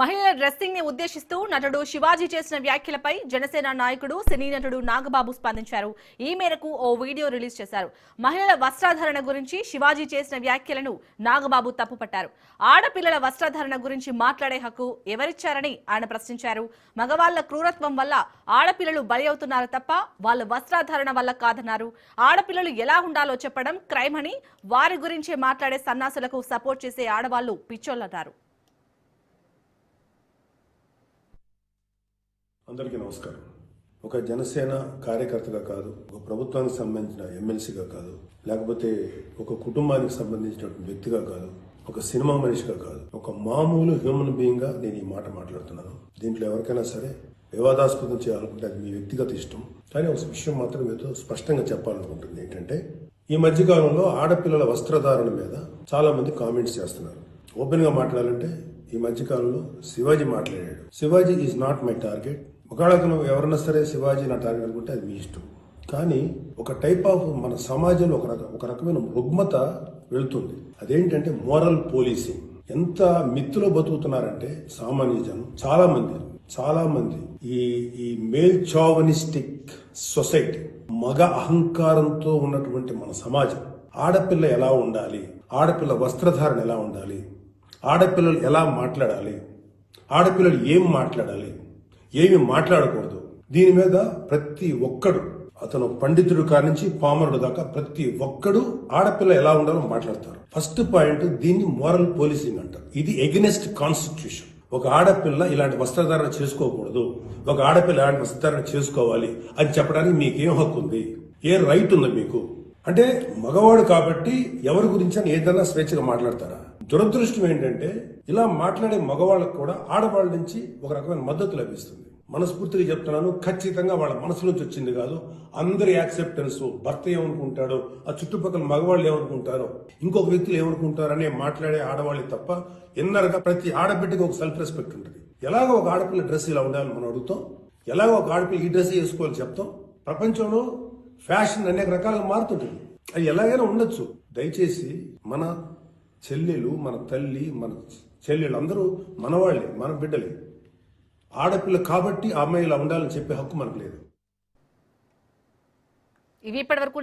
మహిళల డ్రెస్సింగ్ ని ఉద్దేశిస్తూ నటుడు శివాజీ చేసిన వ్యాఖ్యలపై జనసేన నాయకుడు సినీ నటుడు నాగబాబు స్పందించారు. ఈ మేరకు ఓ వీడియో రిలీజ్ చేశారు. మహిళల వస్త్రధారణ గురించి శివాజీ చేసిన వ్యాఖ్యలను నాగబాబు తప్పుపట్టారు. ఆడపిల్లల వస్త్రధారణ గురించి మాట్లాడే హక్కు ఎవరిచ్చారని ఆయన ప్రశ్నించారు. మగవాళ్ల క్రూరత్వం వల్ల ఆడపిల్లలు బలి అవుతున్నారు తప్ప వాళ్ళ వస్త్రధారణ వల్ల కాదన్నారు. ఆడపిల్లలు ఎలా ఉండాలో చెప్పడం క్రైమ్ అని, వారి గురించే మాట్లాడే సన్నాసులకు సపోర్ట్ చేసే ఆడవాళ్లు పిచ్చోళ్లన్నారు. అందరికీ నమస్కారం. ఒక జనసేన కార్యకర్తగా కాదు, ఒక ప్రభుత్వానికి సంబంధించిన ఎమ్మెల్సీగా కాదు, లేకపోతే ఒక కుటుంబానికి సంబంధించిన వ్యక్తిగా కాదు, ఒక సినిమా మనిషిగా కాదు, ఒక మామూలు హ్యూమన్ బీయింగ్ గా నేను ఈ మాట మాట్లాడుతున్నాను. దీంట్లో ఎవరికైనా సరే వివాదాస్పదం చేయాలనుకుంటే అది మీ వ్యక్తిగత ఇష్టం. కానీ ఒక విషయం మాత్రం మీతో స్పష్టంగా చెప్పాలనుకుంటుంది ఏంటంటే, ఈ మధ్యకాలంలో ఆడపిల్లల వస్త్రధారణ మీద చాలా మంది కామెంట్స్ చేస్తున్నారు. ఓపెన్ గా మాట్లాడాలంటే ఈ మధ్యకాలంలో శివాజీ మాట్లాడాడు. Shivaji is not my target. ఒకవేళ ఎవరన్నా సరే శివాజీ నా టార్గెట్ అనుకుంటే అది మీ ఇష్టం. కానీ ఒక టైప్ ఆఫ్ మన సమాజంలో ఒక రకమైన రుగ్మత వెళుతుంది. అదేంటంటే మోరల్ పోలీసింగ్. ఎంత మిత్తులో బతుకుతున్నారంటే సామాన్య జనం చాలా మంది ఈ మేల్ చావనిస్టిక్ సొసైటీ, మగ అహంకారంతో ఉన్నటువంటి మన సమాజం, ఆడపిల్ల ఎలా ఉండాలి, ఆడపిల్ల వస్త్రధారణ ఎలా ఉండాలి, ఆడపిల్లలు ఎలా మాట్లాడాలి, ఆడపిల్లలు ఏం మాట్లాడాలి, ఏమి మాట్లాడకూడదు, దీని మీద ప్రతి ఒక్కడు, అతను పండితుడు కానించి పామరుడు దాకా ప్రతి ఒక్కడు ఆడపిల్ల ఎలా ఉండాలో మాట్లాడతారు. ఫస్ట్ పాయింట్, దీన్ని మోరల్ పోలీసింగ్ అంటారు. ఇది ఎగెనెస్ట్ కాన్స్టిట్యూషన్. ఒక ఆడపిల్ల ఇలాంటి వస్త్రధారణ చేసుకోకూడదు, ఒక ఆడపిల్ల ఇలాంటి వస్త్రధారణ చేసుకోవాలి అని చెప్పడానికి మీకేం హక్కు ఉంది, ఏ రైట్ ఉంది మీకు? అంటే మగవాడు కాబట్టి ఎవరి గురించి అని ఏదైనా స్వేచ్ఛగా మాట్లాడతారా? దురదృష్టం ఏంటంటే ఇలా మాట్లాడే మగవాళ్ళకు కూడా ఆడవాళ్ళ నుంచి ఒక రకమైన మద్దతు లభిస్తుంది. మనస్ఫూర్తిగా చెప్తున్నాను, ఖచ్చితంగా వాళ్ళ మనసు నుంచి వచ్చింది కాదు. అందరి యాక్సెప్టెన్స్, భర్త ఏమనుకుంటాడో, ఆ చుట్టుపక్కల మగవాళ్ళు ఏమనుకుంటారో, ఇంకొక వ్యక్తులు ఏమనుకుంటారో అనే మాట్లాడే ఆడవాళ్ళే తప్ప ఎన్నరగా ప్రతి ఆడబిడ్డకి ఒక సెల్ఫ్ రెస్పెక్ట్ ఉంటుంది. ఎలాగో ఒక ఆడపిల్ల డ్రెస్ ఇలా ఉండాలని మనం అడుగుతాం, ఎలాగో ఒక ఆడపిల్ల ఈ డ్రెస్ వేసుకోవాలని చెప్తాం. ప్రపంచంలో ఫ్యాషన్ అనేక రకాలుగా మారుతుంటుంది. అది ఎలాగైనా ఉండొచ్చు. దయచేసి మన చెల్లెలు, మన తల్లి, మన చెల్లెలు అందరూ మనవాళ్లే, మన బిడ్డలే. ఆడపిల్ల కాబట్టి ఆ అమ్మాయి ఇలా ఉండాలని చెప్పే హక్కు మనకు లేదు. ఇవి ఇప్పటివరకు